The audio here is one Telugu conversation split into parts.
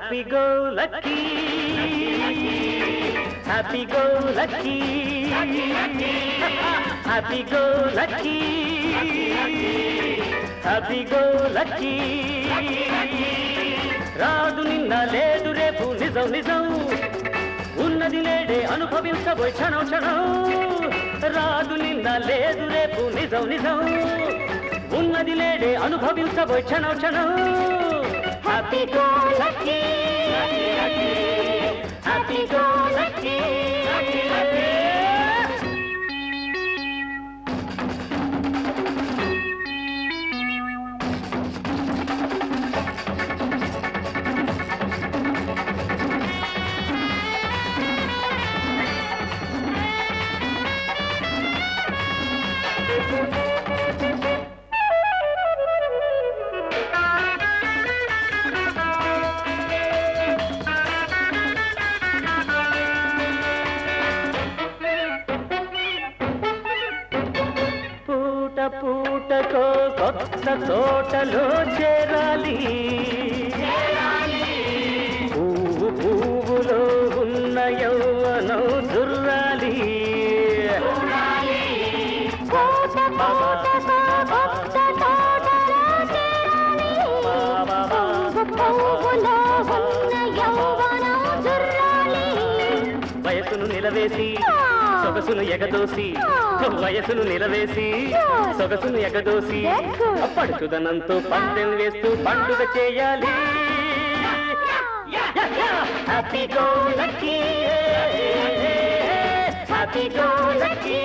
Happy go lucky, happy go lucky, happy go lucky, happy go lucky. రాదు నిన్న లేదు రేపు నిజం నిజం ఉన్నది నేడే అనుభవించబోయ్ క్షణం క్షణం. రాదు నిన్న లేదు రేపు నిజం నిజం ఉన్నది నేడే అనుభవించబోయ్ క్షణం క్షణం. Happy go lucky, happy go lucky. పూటకో కొత్త తోటలో చేరాలి, పువ్వు పువ్వులో ఉన్న యౌవనం దుర్రాలి. వయసును నిలవేసి సొగసును ఎగదోసి, వయసును నిలవేసి సొగసును ఎగదోసి పడుచుదనంతో పందెం వేస్తూ పండుగ చేయాలి. Happy go lucky, happy go lucky.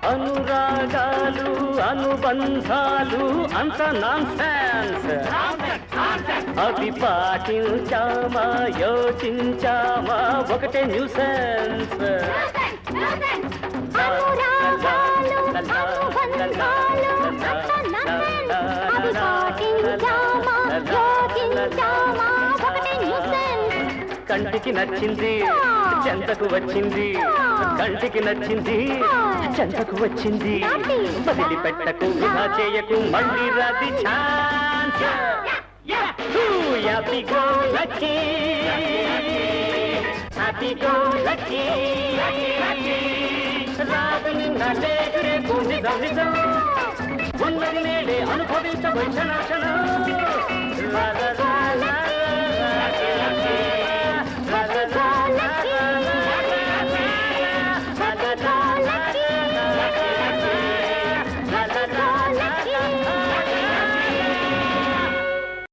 అనురాగాలు అనుబంధాలు అంత నాన్సెన్స్, అవి పాటించామా యోచించామా ఒకటే న్యూసెన్స్. కంటికి నచ్చింది చెంతకు వచ్చింది, కంటికి నచ్చింది చెంతకు వచ్చింది. వదిలిపెట్టకు వృధా చేయకు మళ్ళీ రాది chance. Happy go lucky, happy go lucky. రాదు నిన్న లేదు రేపు నిజం నిజం ఉన్నది నేడే అనుభవించబోయ్ క్షణ క్షణం.